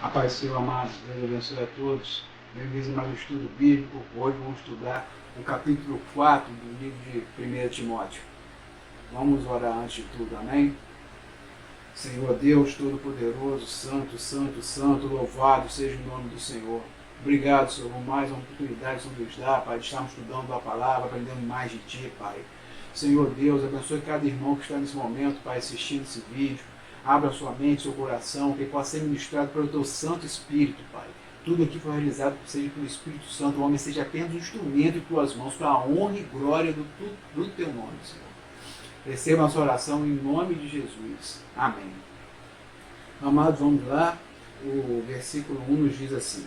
A paz do Senhor, amados, Deus abençoe a todos. Bem-vindos a mais um estudo bíblico. Hoje vamos estudar o capítulo 4 do livro de 1 Timóteo. Vamos orar antes de tudo, amém? Senhor Deus Todo-Poderoso, Santo, Santo, Santo, louvado seja o nome do Senhor. Obrigado, Senhor, por mais uma oportunidade que o Senhor nos dá, Pai, de estarmos estudando a palavra, aprendendo mais de Ti, Pai. Senhor Deus, abençoe cada irmão que está nesse momento, Pai, assistindo esse vídeo. Abra sua mente, seu coração, que possa ser ministrado pelo Teu Santo Espírito, Pai. Tudo aqui foi realizado seja pelo Espírito Santo, o homem seja apenas um instrumento em Tuas mãos, para a honra e glória do Teu nome, Senhor. Receba a nossa oração em nome de Jesus. Amém. Amados, vamos lá. O versículo 1 nos diz assim: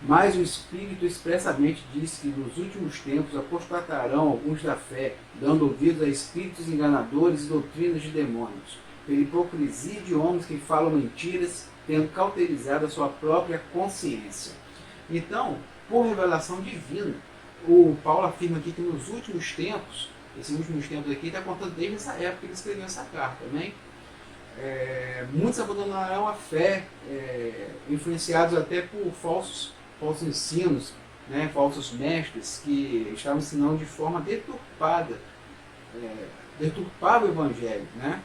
mas o Espírito expressamente diz que nos últimos tempos apostatarão alguns da fé, dando ouvidos a espíritos enganadores e doutrinas de demônios, pela hipocrisia de homens que falam mentiras, tendo cauterizado a sua própria consciência. Então, por revelação divina, o Paulo afirma aqui que nos últimos tempos, esses últimos tempos aqui está contando desde essa época que ele escreveu essa carta, amém? Muitos abandonarão a fé, influenciados até por falsos ensinos, né, falsos mestres que estavam ensinando de forma deturpada, deturpava o Evangelho, né,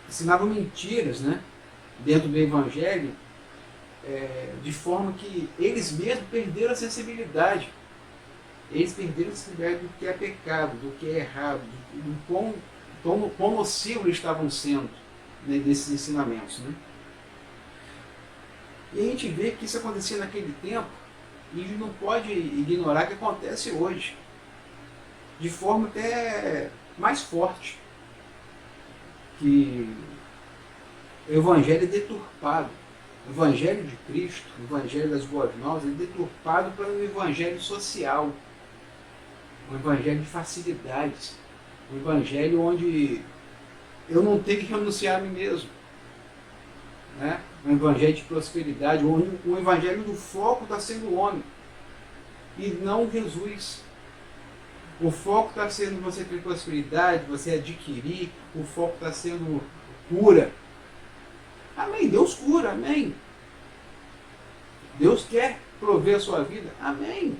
ensinavam mentiras, né, dentro do Evangelho, de forma que eles mesmos perderam a sensibilidade. Eles perderam a sensibilidade do que é pecado, do que é errado, do quão nocivos eles estavam sendo, né, desses ensinamentos, né? E a gente vê que isso acontecia naquele tempo e a gente não pode ignorar que acontece hoje, de forma até mais forte, que o Evangelho é deturpado. O Evangelho de Cristo, o Evangelho das Boas Novas, é deturpado para um Evangelho social, um Evangelho de facilidades, um Evangelho onde eu não tenho que renunciar a mim mesmo, né? Um Evangelho de prosperidade, onde o Evangelho do foco está sendo o homem e não Jesus. O foco está sendo você ter prosperidade, você adquirir, o foco está sendo cura. Amém, Deus cura, amém. Deus quer prover a sua vida, amém.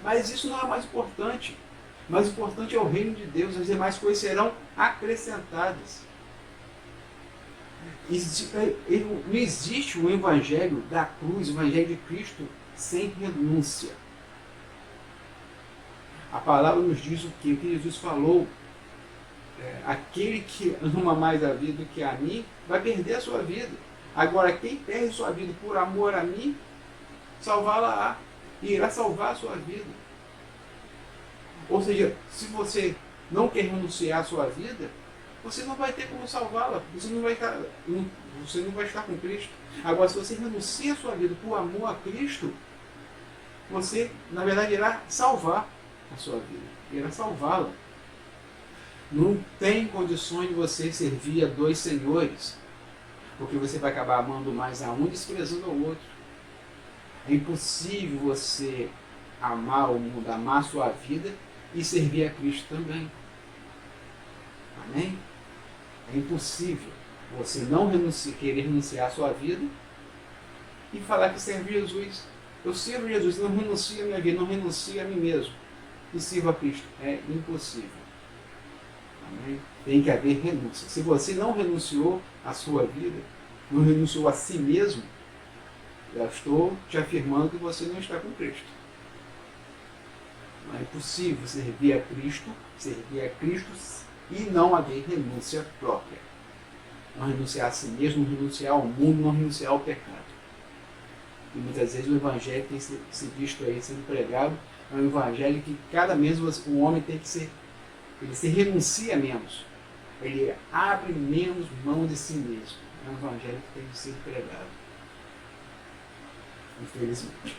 Mas isso não é o mais importante. O mais importante é o reino de Deus, as demais coisas serão acrescentadas. Não existe o Evangelho da cruz, o Evangelho de Cristo, sem renúncia. A palavra nos diz o que Jesus falou: aquele que ama mais a vida do que a mim, vai perder a sua vida. Agora, quem perde sua vida por amor a mim, salvá-la-á, e irá salvar a sua vida. Ou seja, se você não quer renunciar à sua vida, você não vai ter como salvá-la, você não vai estar com Cristo. Agora, se você renuncia a sua vida por amor a Cristo, você, na verdade, irá salvar a sua vida, irá salvá-la. Não tem condições de você servir a dois senhores, porque você vai acabar amando mais a um e desprezando ao outro. É impossível você amar o mundo, amar a sua vida e servir a Cristo também. Amém? É impossível você não querer renunciar à sua vida e falar que serve Jesus. Eu sirvo Jesus, não renuncio à minha vida, não renuncio a mim mesmo e sirvo a Cristo. É impossível. Amém? Tem que haver renúncia. Se você não renunciou à sua vida, não renunciou a si mesmo, eu estou te afirmando que você não está com Cristo. Não é impossível servir a Cristo e não haver renúncia própria. Não renunciar a si mesmo, não renunciar ao mundo, não renunciar ao pecado. E muitas vezes o Evangelho tem se visto aí sendo pregado, é um Evangelho que cada mês o homem tem que ser, ele se renuncia menos, ele abre menos mão de si mesmo. É um Evangelho que tem que ser pregado, infelizmente.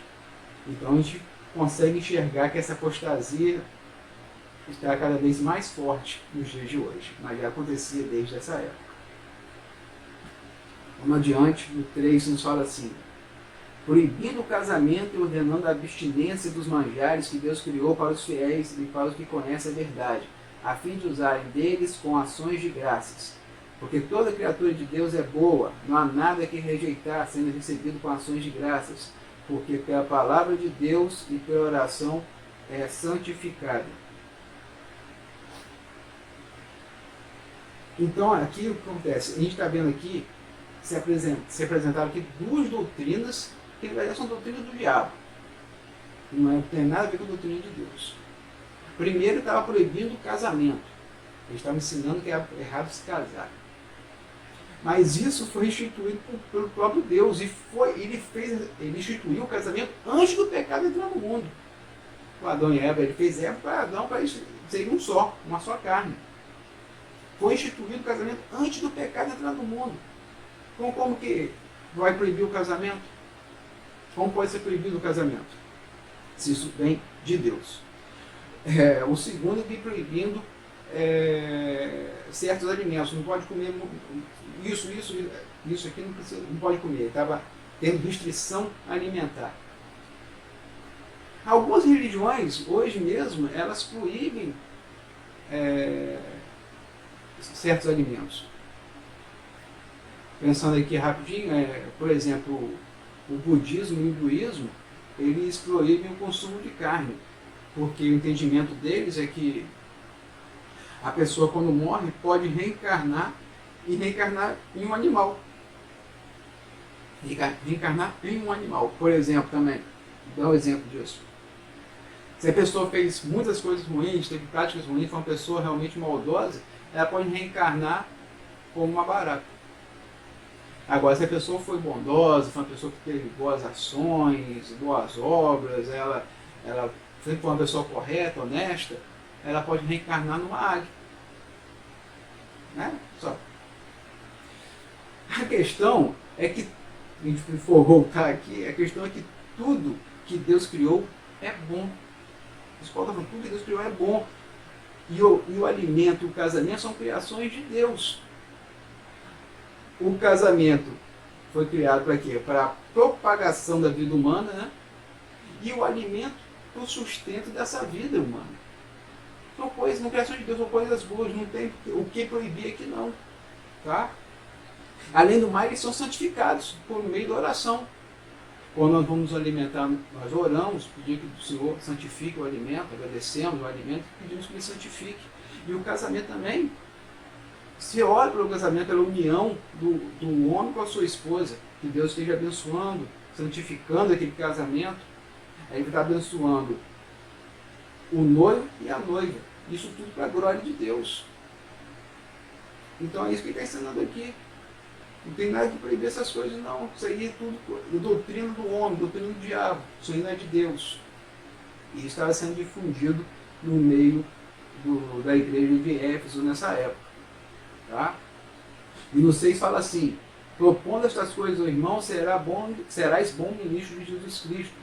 Então a gente consegue enxergar que essa apostasia está cada vez mais forte nos dias de hoje, mas já acontecia desde essa época. Vamos adiante, no 3 nos fala assim: proibindo o casamento e ordenando a abstinência dos manjares que Deus criou para os fiéis e para os que conhecem a verdade, a fim de usarem deles com ações de graças. Porque toda criatura de Deus é boa, não há nada que rejeitar, sendo recebido com ações de graças, porque pela palavra de Deus e pela oração é santificada. Então, aqui o que acontece? A gente está vendo aqui, se apresentaram aqui duas doutrinas, que na verdade são doutrinas do diabo. Não tem nada a ver com a doutrina de Deus. Primeiro, estava proibindo o casamento. Eles estavam ensinando que é errado se casar. Mas isso foi instituído pelo próprio Deus. E ele instituiu o casamento antes do pecado entrar no mundo. O Adão e Eva, ele fez Eva para Adão, para eles serem uma só carne. Foi instituído o casamento antes do pecado entrar no mundo. Então, como que vai proibir o casamento? Como pode ser proibido o casamento? Se isso vem de Deus. O segundo vem proibindo certos alimentos. Não pode comer isso aqui não pode comer. Estava tendo restrição alimentar. Algumas religiões, hoje mesmo, elas proíbem certos alimentos. Pensando aqui rapidinho, por exemplo, o budismo e o hinduísmo, eles proíbem o consumo de carne, porque o entendimento deles é que a pessoa, quando morre, pode reencarnar e reencarnar em um animal. Reencarnar em um animal. Por exemplo, também, dá um exemplo disso. Se a pessoa fez muitas coisas ruins, teve práticas ruins, foi uma pessoa realmente maldosa, ela pode reencarnar como uma barata. Agora, se a pessoa foi bondosa, foi uma pessoa que teve boas ações, boas obras, ela sempre foi uma pessoa correta, honesta, ela pode reencarnar numa águia. Né? Só. A questão é que, se a gente for voltar aqui, a questão é que tudo que Deus criou é bom. Tudo que Deus criou é bom. E o alimento e o casamento são criações de Deus. O casamento foi criado para quê? Para a propagação da vida humana, né? E o alimento para o sustento dessa vida humana. São criações de Deus, são coisas boas, não tem o que proibir aqui não. Tá? Além do mais, eles são santificados por meio da oração. Quando nós vamos nos alimentar, nós oramos, pedimos que o Senhor santifique o alimento, agradecemos o alimento e pedimos que Ele santifique. E o casamento também, se ora pelo casamento, pela união do homem com a sua esposa, que Deus esteja abençoando, santificando aquele casamento, aí Ele está abençoando o noivo e a noiva. Isso tudo para a glória de Deus. Então é isso que Ele está ensinando aqui. Não tem nada que proibir essas coisas, não. Isso aí é tudo doutrina do homem, doutrina do diabo. Isso aí não é de Deus. E isso estava sendo difundido no meio da igreja de Éfeso nessa época. Tá? E no 6 fala assim: propondo estas coisas ao irmão, serás bom ministro de Jesus Cristo,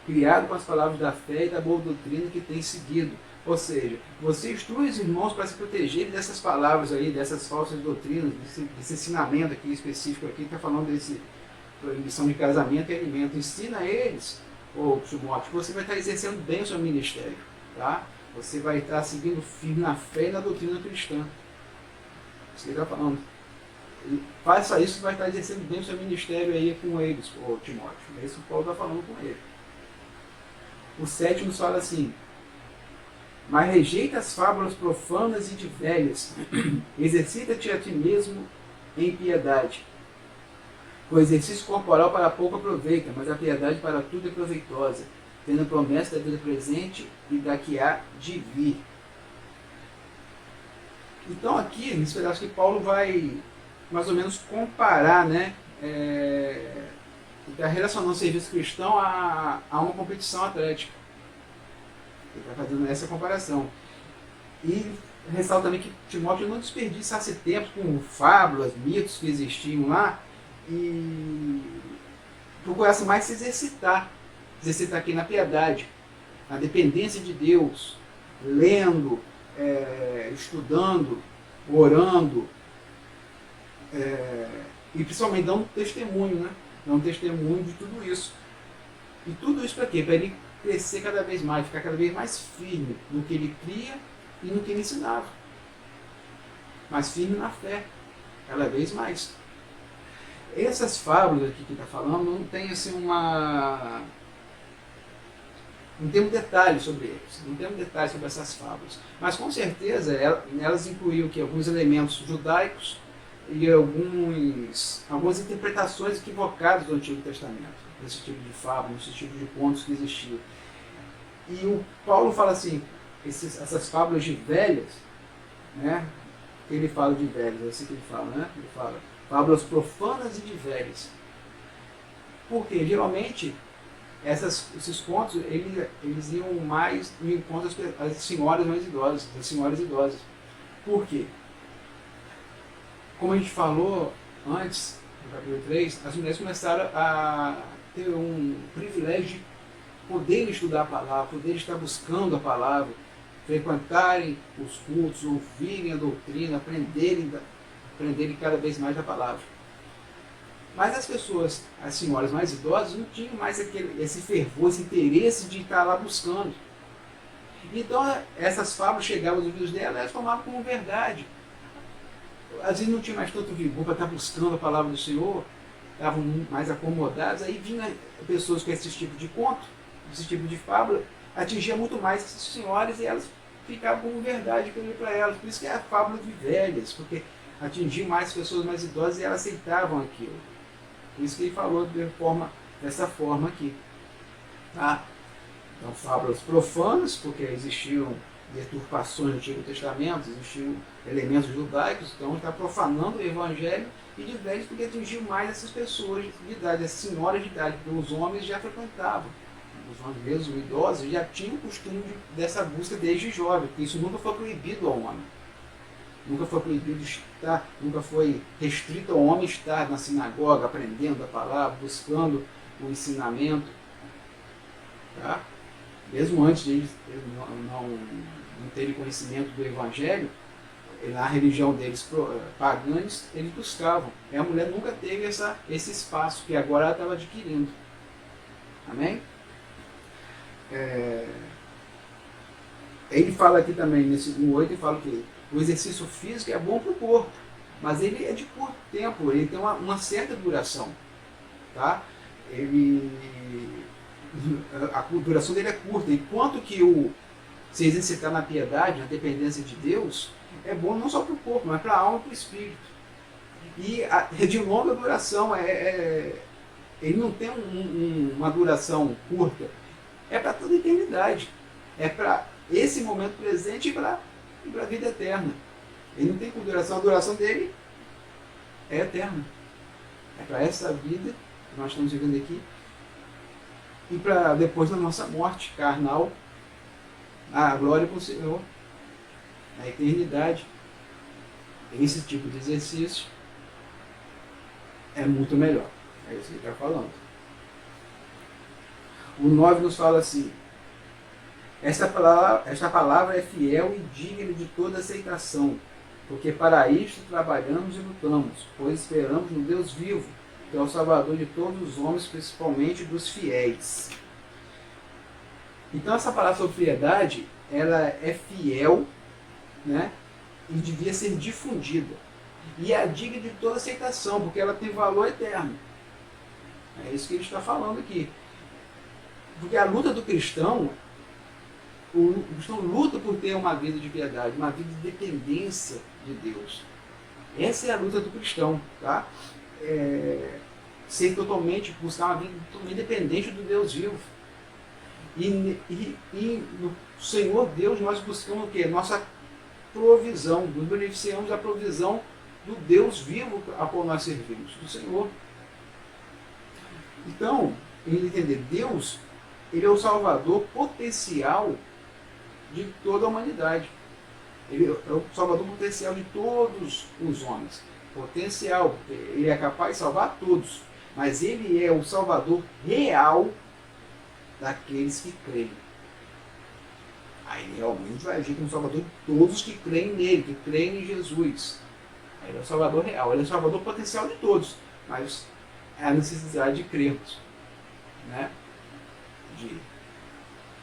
criado com as palavras da fé e da boa doutrina que tem seguido. Ou seja, você instrui os irmãos para se protegerem dessas palavras aí, dessas falsas doutrinas, desse ensinamento aqui específico aqui, que está falando desse proibição de casamento e alimento. Ensina eles, Timóteo, que você vai estar exercendo bem o seu ministério. Tá? Você vai estar seguindo firme na fé e na doutrina cristã. Isso que ele está falando. Faça isso, vai estar exercendo bem o seu ministério aí com eles, Timóteo. É isso que o Paulo está falando com ele. O 7 nos fala assim: mas rejeita as fábulas profanas e de velhas, exercita-te a ti mesmo em piedade. O exercício corporal para pouco aproveita, mas a piedade para tudo é proveitosa, tendo a promessa da vida presente e da que há de vir. Então aqui, nesse pedaço que Paulo vai mais ou menos comparar, né, está relacionando o serviço cristão a uma competição atlética. Ele está fazendo essa comparação. E ressalta também que Timóteo não desperdiçasse tempo com fábulas, mitos que existiam lá, e procurasse mais se exercitar aqui na piedade, na dependência de Deus, lendo, estudando, orando, e principalmente dando testemunho, né? Dando testemunho de tudo isso. E tudo isso para quê? Para ele crescer cada vez mais, ficar cada vez mais firme no que ele cria e no que ele ensinava. Mais firme na fé. cada vez mais. Essas fábulas aqui que está falando não tem assim não tem um detalhe sobre eles, não tem um detalhe sobre essas fábulas. Mas com certeza elas incluíam que alguns elementos judaicos e algumas interpretações equivocadas do Antigo Testamento, desse tipo de fábula, desse tipo de contos que existiam. E o Paulo fala assim, essas fábulas de velhas, né? Ele fala de velhas, é assim que ele fala, né? Ele fala fábulas profanas e de velhas. Porque geralmente esses contos eles iam mais em encontro às senhoras mais idosas, às senhoras idosas. Por quê? Como a gente falou antes, no capítulo 3, as mulheres começaram a ter um privilégio de poderem estudar a palavra, poderem estar buscando a palavra, frequentarem os cultos, ouvirem a doutrina, aprenderem cada vez mais da palavra. Mas as pessoas, as senhoras mais idosas, não tinham mais esse fervor, esse interesse de estar lá buscando. Então essas fábulas chegavam aos ouvidos dela e elas tomavam como verdade. Às vezes não tinha mais tanto vigor para estar buscando a palavra do Senhor, estavam mais acomodados, aí vinham pessoas com esse tipo de conto, esse tipo de fábula, atingia muito mais essas senhoras e elas ficavam como verdade aquilo para elas. Por isso que é a fábula de velhas, porque atingia mais pessoas mais idosas e elas aceitavam aquilo. Por isso que ele falou dessa forma aqui. Tá? Então, fábulas profanas, porque existiam deturpações no Antigo Testamento, existiam elementos judaicos, então está profanando o Evangelho, e de velhos porque atingiu mais essas pessoas de idade, as senhoras de idade, porque os homens já frequentavam. Os homens mesmo idosos já tinham o costume dessa busca desde jovem, porque isso nunca foi proibido ao homem. Nunca foi proibido estar, nunca foi restrito ao homem estar na sinagoga, aprendendo a palavra, buscando o ensinamento. Tá? Mesmo antes de eles não terem conhecimento do Evangelho, na religião deles pagãs, eles buscavam. E a mulher nunca teve esse espaço que agora ela estava adquirindo. Amém? Ele fala aqui também, no 8, ele fala que o exercício físico é bom para o corpo, mas ele é de curto tempo, ele tem uma certa duração. Tá? A duração dele é curta, enquanto que se exercitar na piedade, na dependência de Deus, é bom não só para o corpo, mas para a alma e para o espírito. E é de longa duração, ele não tem uma duração curta, é para toda a eternidade, é para esse momento presente e para a vida eterna. Ele não tem duração, a duração dele é eterna. É para essa vida que nós estamos vivendo aqui e para depois da nossa morte carnal, a glória para o Senhor, na eternidade. Esse tipo de exercício é muito melhor. É isso que ele está falando. O 9 nos fala assim: esta palavra é fiel e digna de toda aceitação, porque para isto trabalhamos e lutamos, pois esperamos no Deus vivo, que é o Salvador de todos os homens, principalmente dos fiéis. Então essa palavra sobre piedade, ela é fiel, né, e devia ser difundida. E é digna de toda aceitação, porque ela tem valor eterno. É isso que ele está falando aqui. Porque a luta do cristão, o cristão luta por ter uma vida de piedade, uma vida de dependência de Deus. Essa é a luta do cristão, tá? Ser totalmente, buscar uma vida totalmente independente do Deus vivo. E no Senhor Deus nós buscamos o quê? Nossa provisão, nos beneficiamos da provisão do Deus vivo a qual nós servimos, do Senhor. Então, entender, Deus, ele é o Salvador potencial de toda a humanidade. Ele é o Salvador potencial de todos os homens. Potencial, porque ele é capaz de salvar todos. Mas ele é o Salvador real daqueles que creem. Aí ele realmente vai agir como Salvador de todos que creem nele, que creem em Jesus. Aí ele é o Salvador real, ele é o Salvador potencial de todos. Mas é a necessidade de crermos, né? De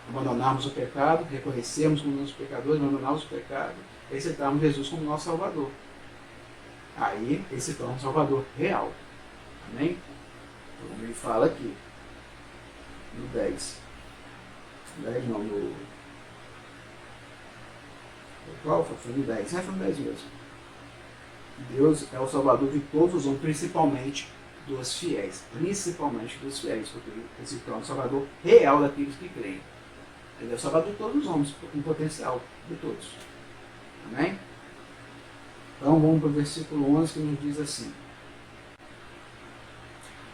abandonarmos o pecado, reconhecermos como nossos pecadores, abandonarmos o pecado e aceitarmos Jesus como nosso Salvador. Aí ele se torna um Salvador real. Amém? Como ele fala aqui, no 10. 10 não, no... Qual foi? Foi no 10. Foi no 10 mesmo. Deus é o Salvador de todos os homens, principalmente dos fiéis. Principalmente dos fiéis, porque ele se torna o Salvador real daqueles que creem. Ele é o Salvador de todos os homens, em potencial, de todos. Amém? Então vamos para o versículo 11 que nos diz assim: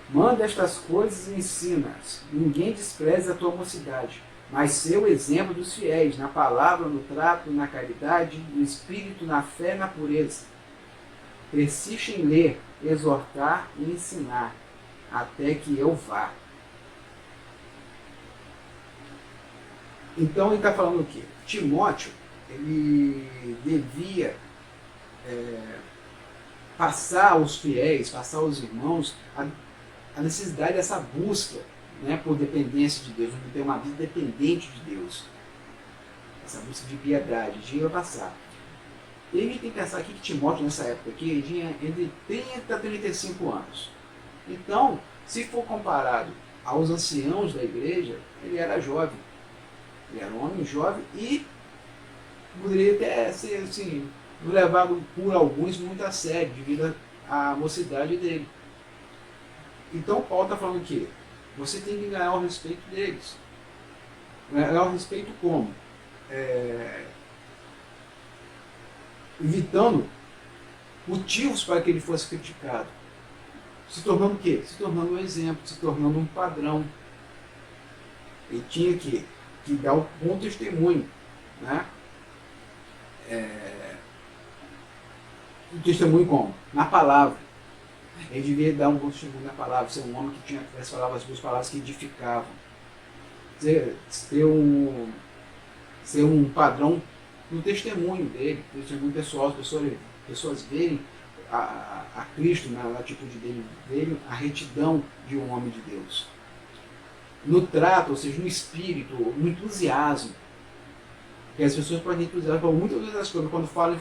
manda estas coisas e ensina-as. Ninguém despreze a tua mocidade, mas ser o exemplo dos fiéis, na palavra, no trato, na caridade, no espírito, na fé e na pureza. Persiste em ler, exortar e ensinar, até que eu vá. Então ele está falando o quê? Timóteo, ele devia passar aos fiéis, passar aos irmãos a necessidade dessa busca, né, por dependência de Deus, de ter uma vida dependente de Deus. Essa busca de piedade, de passar. E a gente tem que pensar aqui que Timóteo, nessa época aqui, ele tinha entre 30 a 35 anos. Então, se for comparado aos anciãos da igreja, ele era jovem. Ele era um homem jovem e poderia até ser assim, levado por alguns muito a sério, devido à mocidade dele. Então, Paulo está falando que você tem que ganhar o respeito deles. Ganhar o respeito como? Evitando motivos para que ele fosse criticado. Se tornando o quê? Se tornando um exemplo, se tornando um padrão. Ele tinha que dar um bom testemunho. Né? Um testemunho como? Na palavra. Ele devia dar um bom testemunho na palavra, ser um homem que falava as duas palavras que edificavam. Ser um padrão no testemunho dele, no testemunho pessoal, as pessoas verem a Cristo na atitude dele, a retidão de um homem de Deus. No trato, ou seja, no espírito, no entusiasmo. Porque as pessoas podem entusiasmar muitas vezes as coisas, quando falam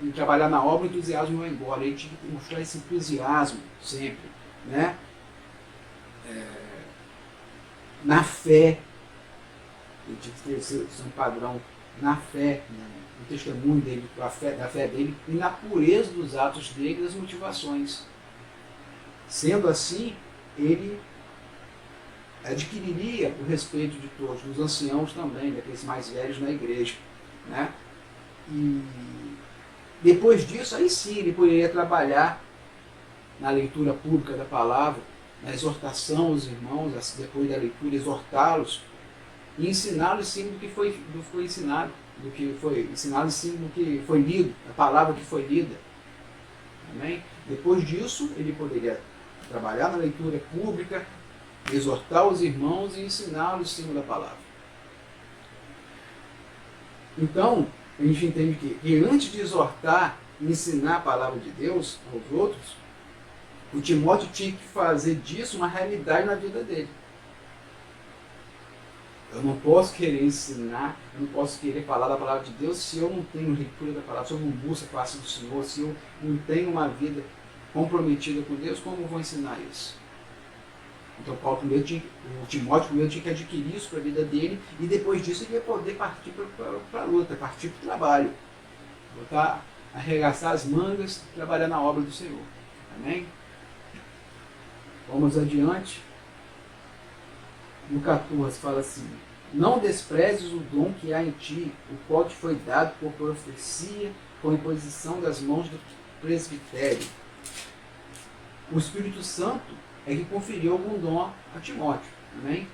em trabalhar na obra, o entusiasmo vai embora. Ele tinha que mostrar esse entusiasmo sempre. Né? Na fé, ele tinha que ser um padrão na fé, né? No testemunho dele, da fé dele e na pureza dos atos dele e das motivações. Sendo assim, ele adquiriria o respeito de todos, dos anciãos também, daqueles mais velhos na igreja. Né? E depois disso, aí sim, ele poderia trabalhar na leitura pública da palavra, na exortação aos irmãos, depois da leitura, exortá-los e ensiná-los sim do que foi ensinado, do que foi ensinado sim do que foi lido, a palavra que foi lida. Amém? Depois disso, ele poderia trabalhar na leitura pública, exortar os irmãos e ensiná-los em cima da palavra. Então, a gente entende que antes de exortar e ensinar a palavra de Deus aos outros, o Timóteo tinha que fazer disso uma realidade na vida dele. Eu não posso querer ensinar, eu não posso querer falar da palavra de Deus se eu não tenho leitura da palavra, se eu não busco a face do Senhor, se eu não tenho uma vida comprometida com Deus, como eu vou ensinar isso? Então o Timóteo primeiro tinha que adquirir isso para a vida dele e depois disso ele ia poder partir para a luta, partir para o trabalho. Arregaçar as mangas e trabalhar na obra do Senhor. Amém? Vamos adiante. No 14 fala assim: não desprezes o dom que há em ti, o qual te foi dado por profecia, com imposição das mãos do presbitério. O Espírito Santo é que conferiu algum dom a Timóteo. Amém?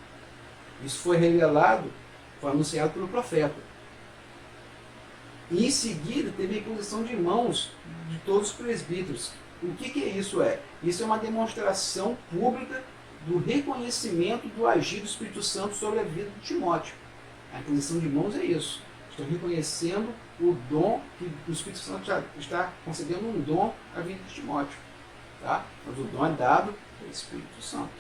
Isso foi revelado, foi anunciado pelo profeta. E em seguida teve a imposição de mãos de todos os presbíteros. O que isso é? Isso é uma demonstração pública do reconhecimento do agir do Espírito Santo sobre a vida de Timóteo. A imposição de mãos é isso. Estou reconhecendo o dom que o Espírito Santo está concedendo um dom à vida de Timóteo. Tá? Mas o dom é dado pelo Espírito Santo.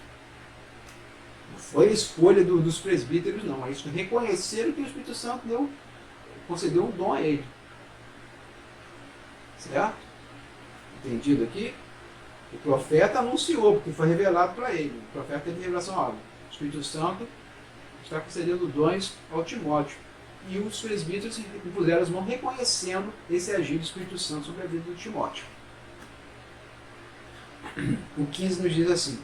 Não foi a escolha dos presbíteros, não. Eles reconheceram que o Espírito Santo concedeu um dom a ele. Certo? Entendido aqui? O profeta anunciou, porque foi revelado para ele. O profeta teve revelação, ó, o Espírito Santo está concedendo dons ao Timóteo. E os presbíteros impuseram as mãos reconhecendo esse agir do Espírito Santo sobre a vida do Timóteo. O 15 nos diz assim: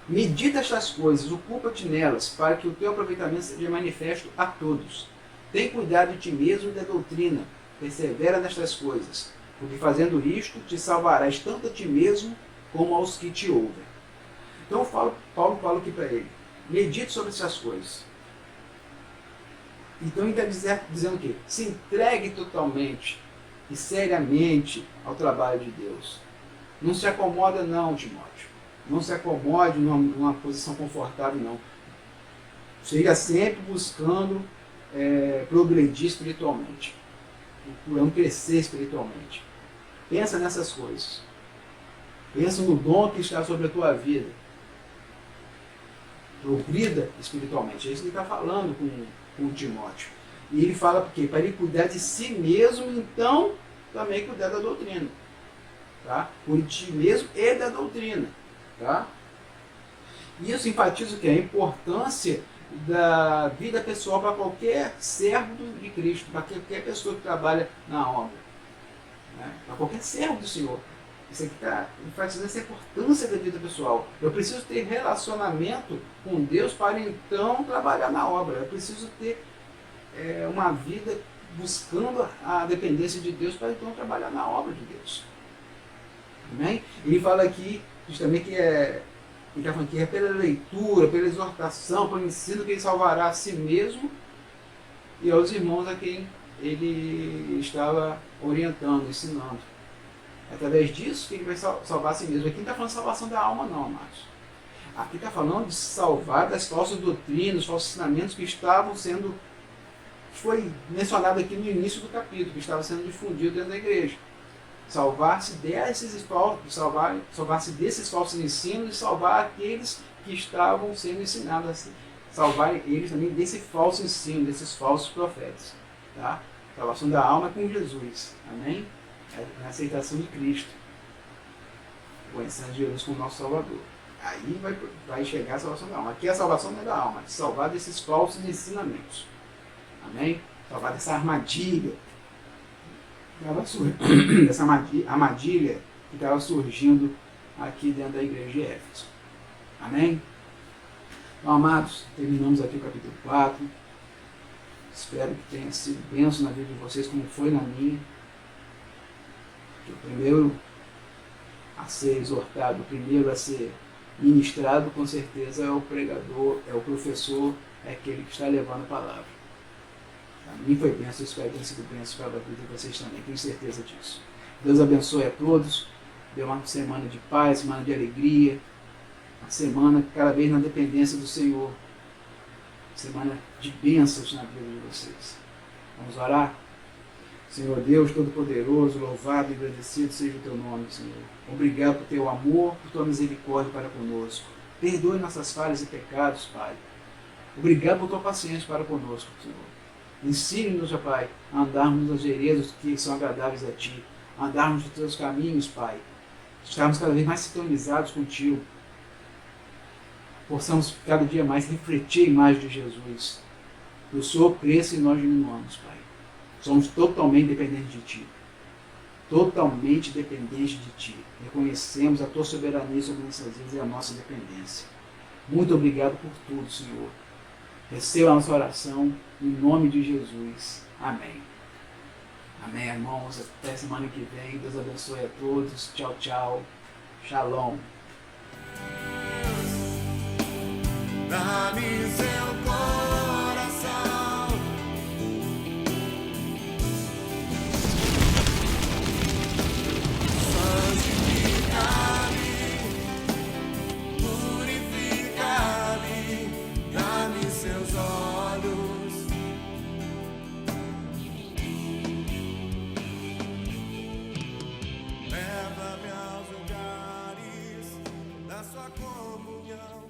medita estas coisas, ocupa-te nelas, para que o teu aproveitamento seja manifesto a todos. Tem cuidado de ti mesmo e da doutrina, persevera nestas coisas, porque fazendo isto te salvarás tanto a ti mesmo como aos que te ouvem. Então Paulo fala aqui para ele: medite sobre essas coisas. Então ele está dizendo o quê? Se entregue totalmente e seriamente ao trabalho de Deus. Não se acomoda não, Timóteo. Não se acomode numa posição confortável, não. Siga sempre buscando progredir espiritualmente. Procurando crescer espiritualmente. Pensa nessas coisas. Pensa no dom que está sobre a tua vida. Progrida espiritualmente. É isso que ele está falando com o Timóteo. E ele fala porque para ele cuidar de si mesmo, então também cuidar da doutrina. Tá? Por ti mesmo e da doutrina. Tá? Isso enfatiza o que? A importância da vida pessoal para qualquer servo de Cristo, para qualquer pessoa que trabalha na obra. Né? Para qualquer servo do Senhor. Isso aqui está enfatizando essa importância da vida pessoal. Eu preciso ter relacionamento com Deus para então trabalhar na obra. Eu preciso ter uma vida buscando a dependência de Deus para então trabalhar na obra de Deus. Amém? Ele fala aqui justamente que ele está falando que é pela leitura, pela exortação, pelo ensino que ele salvará a si mesmo e aos irmãos a quem ele estava orientando, ensinando. Através disso que ele vai salvar a si mesmo. Aqui não está falando de salvação da alma, não, amados. Aqui está falando de salvar das falsas doutrinas, falsos ensinamentos que estavam sendo, foi mencionado aqui no início do capítulo, que estava sendo difundido dentro da igreja. Salvar-se desses falsos ensinos e salvar aqueles que estavam sendo ensinados assim. Salvar eles também desse falso ensino, desses falsos profetas. Tá? Salvação da alma é com Jesus. Amém? É a aceitação de Cristo. Conhecendo Jesus como nosso Salvador. Aí vai chegar a salvação da alma. Aqui a salvação não é da alma, é salvar desses falsos ensinamentos. Amém? Salvar dessa armadilha. Dessa armadilha que estava surgindo aqui dentro da igreja de Éfeso. Amém? Então, amados, terminamos aqui o capítulo 4. Espero que tenha sido bênção na vida de vocês, como foi na minha. O primeiro a ser exortado, o primeiro a ser ministrado, com certeza é o pregador, é o professor, é aquele que está levando a palavra. Para mim foi bênção, espero que tenha sido bênção para a vida de vocês também, tenho certeza disso. Deus abençoe a todos, dê uma semana de paz, semana de alegria, uma semana cada vez na dependência do Senhor, semana de bênçãos na vida de vocês. Vamos orar? Senhor Deus Todo-Poderoso, louvado e agradecido seja o Teu nome, Senhor. Obrigado por Teu amor, por Tua misericórdia para conosco. Perdoe nossas falhas e pecados, Pai. Obrigado por Tua paciência para conosco, Senhor. Ensine-nos, Pai, a andarmos nas veredas que são agradáveis a Ti, a andarmos nos Teus caminhos, Pai. Estarmos cada vez mais sintonizados contigo. Possamos cada dia mais refletir a imagem de Jesus. Que o Senhor cresça e nós diminuamos, Pai. Somos totalmente dependentes de Ti. Totalmente dependentes de Ti. Reconhecemos a Tua soberania sobre nossas vidas e a nossa dependência. Muito obrigado por tudo, Senhor. Receba a nossa oração em nome de Jesus. Amém. Amém, irmãos. Até semana que vem. Deus abençoe a todos. Tchau, tchau. Shalom. Dá-me seu coração, santifica-me, purifica-me, dá-me seus olhos, leva-me aos lugares da sua comunhão.